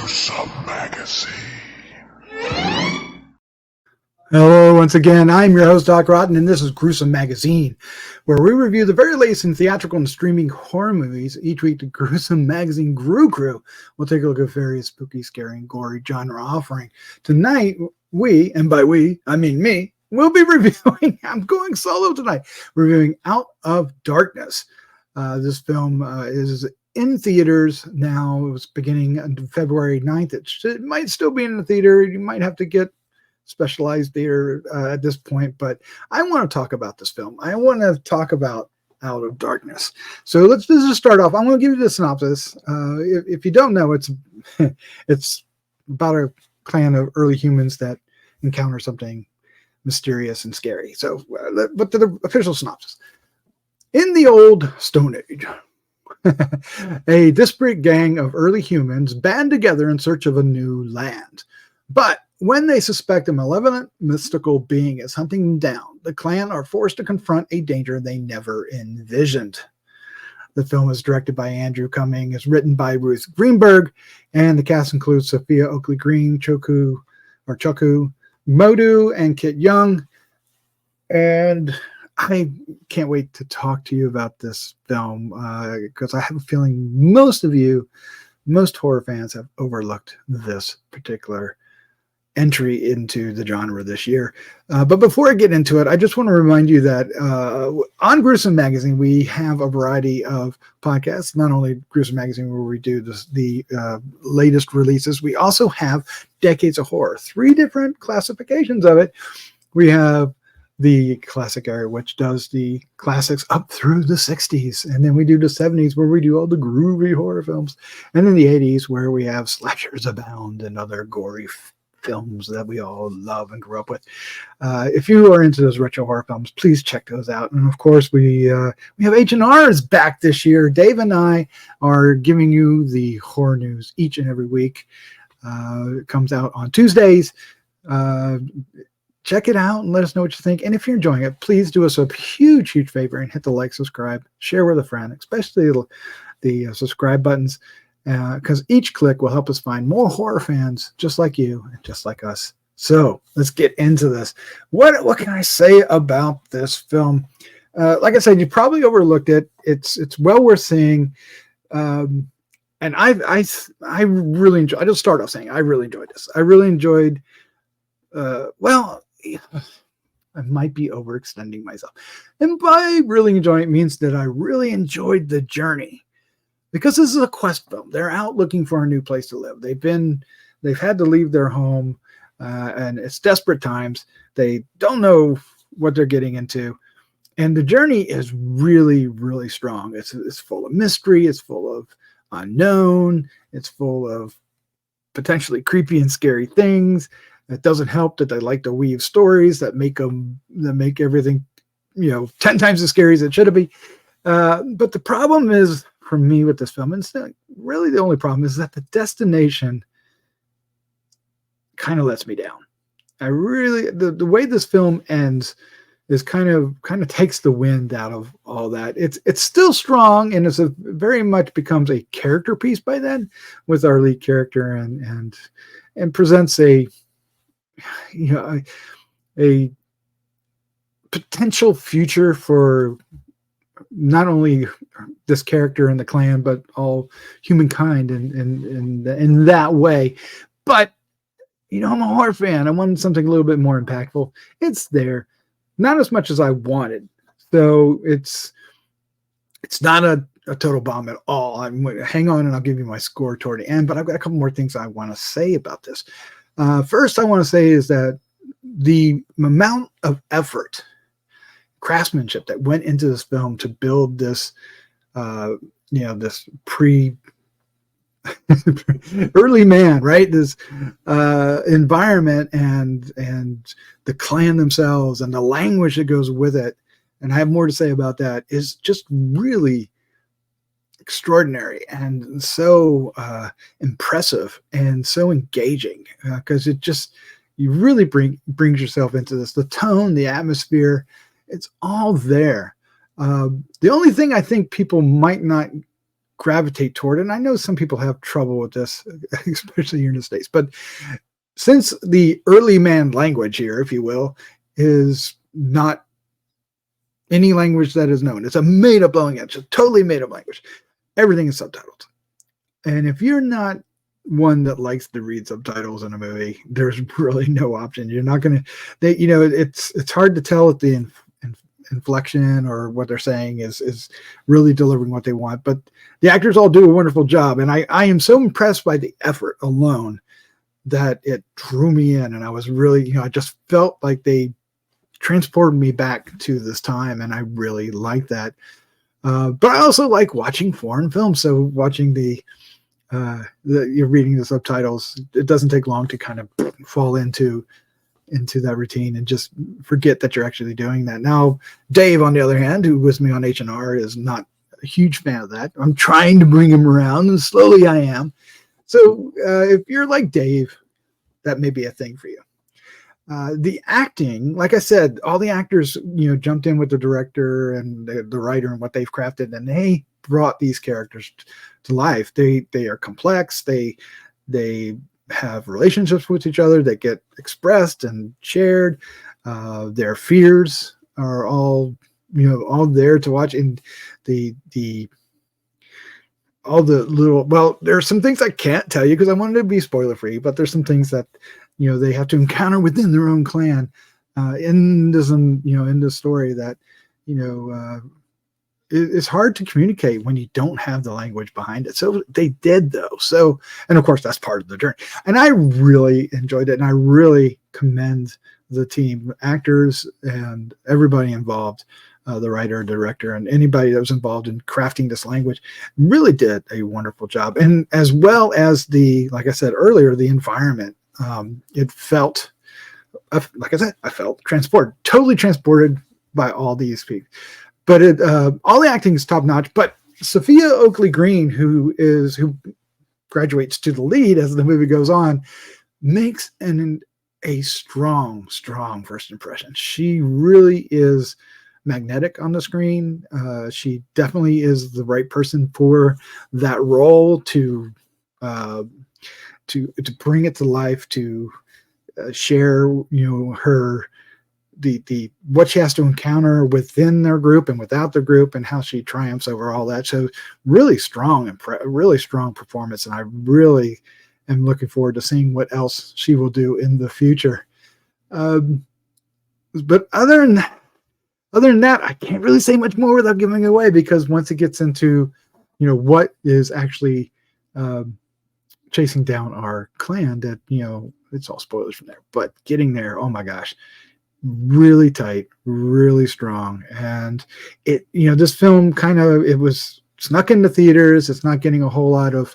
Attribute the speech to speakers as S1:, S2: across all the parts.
S1: Gruesome Magazine.
S2: Hello, once again, I'm your host, Doc Rotten, and this is Gruesome Magazine, where we review the very latest in theatrical and streaming horror movies. Each week, the Gruesome Magazine Grue-Crew will take a look at various spooky, scary, and gory genre offering. Tonight, we, and by we, I mean me, will be reviewing, I'm going solo tonight, reviewing Out of Darkness. This film is in theaters now. It was beginning on February 9th. It might still be in the theater. You might have to get specialized theater at this point, but I want to talk about this film. I want to talk about Out of Darkness. So let's just start off. I'm going to give you the synopsis. If you don't know, it's about a clan of early humans that encounter something mysterious and scary. So, but the official synopsis. In the old Stone Age, a disparate gang of early humans band together in search of a new land. But when they suspect a malevolent, mystical being is hunting them down, the clan are forced to confront a danger they never envisioned. The film is directed by Andrew Cumming, is written by Ruth Greenberg, and the cast includes Sophia Oakley-Green, Choku, Modu, and Kit Young. And I can't wait to talk to you about this film because I have a feeling most horror fans have overlooked this particular entry into the genre this year. But before I get into it, I just want to remind you that on Gruesome Magazine, we have a variety of podcasts, not only Gruesome Magazine, where we do the latest releases, we also have Decades of Horror, 3 different classifications of it. We have the classic area, which does the classics up through the 60s. And then we do the 70s, where we do all the groovy horror films. And then the 80s, where we have slashers abound and other gory films that we all love and grew up with. If you are into those retro horror films, please check those out. And of course, we have H&R's back this year. Dave and I are giving you the horror news each and every week. It comes out on Tuesdays. Check it out and let us know what you think. And if you're enjoying it, please do us a huge favor and hit the like, subscribe, share with a friend, especially the subscribe buttons, because each click will help us find more horror fans just like you and just like us. So let's get into this. What can I say about this film? Like I said, you probably overlooked it. It's well worth seeing. And I really enjoyed. I just start off saying I really enjoyed this. I really enjoyed. I might be overextending myself. And by really enjoying it means that I really enjoyed the journey. Because this is a quest film. They're out looking for a new place to live. They've had to leave their home, and it's desperate times. They don't know what they're getting into. And the journey is really, really strong. It's full of mystery. It's full of unknown. It's full of potentially creepy and scary things. It doesn't help that they like to weave stories that make everything, 10 times as scary as it should be. But the problem is, for me with this film, and it's not really the only problem, is that the destination kind of lets me down. The way this film ends is kind of takes the wind out of all that. It's still strong, and it's very much becomes a character piece by then with our lead character, and presents a potential future for not only this character and the clan, but all humankind in that way. But I'm a horror fan. I wanted something a little bit more impactful. It's there, not as much as I wanted. So it's not a total bomb at all. I'm going to hang on and I'll give you my score toward the end. But I've got a couple more things I want to say about this. First, I want to say is that the amount of effort, craftsmanship that went into this film to build this, this early man, right? This environment and the clan themselves and the language that goes with it. And I have more to say about that, is just really extraordinary and so impressive and so engaging, because you really brings yourself into this. The tone, the atmosphere, it's all there. The only thing I think people might not gravitate toward it. And I know some people have trouble with this, especially here in the States. But since the early man language here, if you will, is not any language that is known, it's a made-up language, a totally made-up language. Everything is subtitled. And if you're not one that likes to read subtitles in a movie, there's really no option. You're not going to, it's hard to tell if the inflection or what they're saying is really delivering what they want. But the actors all do a wonderful job. And I am so impressed by the effort alone that it drew me in. And I was really, I just felt like they transported me back to this time. And I really like that. But I also like watching foreign films. So watching you're reading the subtitles, it doesn't take long to kind of fall into that routine and just forget that you're actually doing that. Now, Dave, on the other hand, who was me on H&R, is not a huge fan of that. I'm trying to bring him around, and slowly I am. So if you're like Dave, that may be a thing for you. The acting, like I said, all the actors, jumped in with the director and the writer and what they've crafted, and they brought these characters to life. They are complex. They have relationships with each other that get expressed and shared. Their fears are all there to watch. And all the little, well, there are some things I can't tell you because I wanted to be spoiler free, but there's some things that they have to encounter within their own clan in this story that it's hard to communicate when you don't have the language behind it. So they did, though. So, and of course, that's part of the journey. And I really enjoyed it. And I really commend the team, actors and everybody involved, the writer, director, and anybody that was involved in crafting this language really did a wonderful job. And as well as like I said earlier, the environment, it felt, like I said, I felt totally transported by all these people. But all the acting is top notch. But Sophia Oakley Green, who graduates to the lead as the movie goes on, makes a strong first impression. She really is magnetic on the screen. She definitely is the right person for that role to bring it to life, to share her. What she has to encounter within their group and without their group, and how she triumphs over all that. So really strong performance, and I really am looking forward to seeing what else she will do in the future. But other than that, I can't really say much more without giving it away, because once it gets into what is actually chasing down our clan, that it's all spoilers from there. But getting there, oh my gosh, really tight, really strong. And it, this film it was snuck into theaters. It's not getting a whole lot of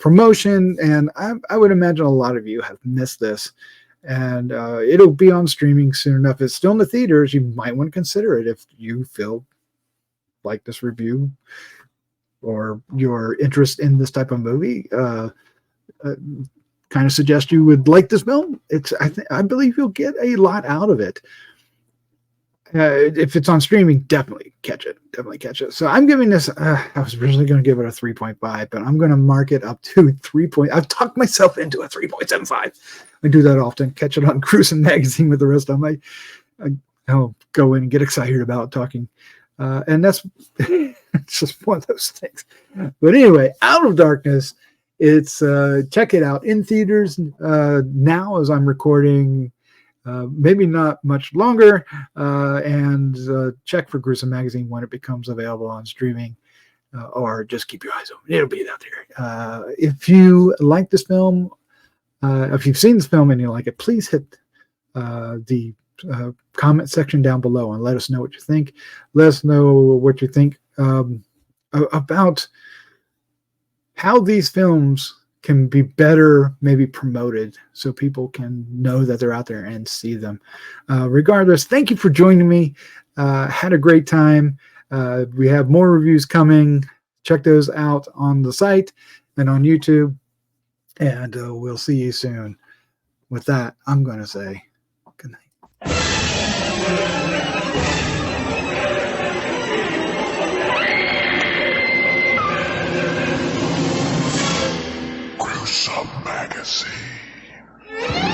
S2: promotion, and I would imagine a lot of you have missed this. And it'll be on streaming soon enough. It's still in the theaters. You might want to consider it if you feel like this review or your interest in this type of movie kind of suggest you would like this film. I believe you'll get a lot out of it. If it's on streaming, definitely catch it. So I'm giving this, I was originally going to give it a 3.5, but I'm going to mark it up to 3. I've talked myself into a 3.75. I do that often. Catch it on Gruesome Magazine with the rest of them. I'll go in and get excited about talking. And that's it's just one of those things. But anyway, Out of Darkness, it's check it out in theaters now as I'm recording. Maybe not much longer, and check for Gruesome Magazine when it becomes available on streaming, or just keep your eyes open. It'll be out there. If you like this film, if you've seen this film and you like it, please hit the comment section down below and let us know what you think. Let us know what you think about how these films can be better, maybe promoted, so people can know that they're out there and see them. Regardless, thank you for joining me. Had a great time. We have more reviews coming. Check those out on the site and on YouTube. And we'll see you soon. With that, I'm going to say good night.
S1: Gruesome Magazine.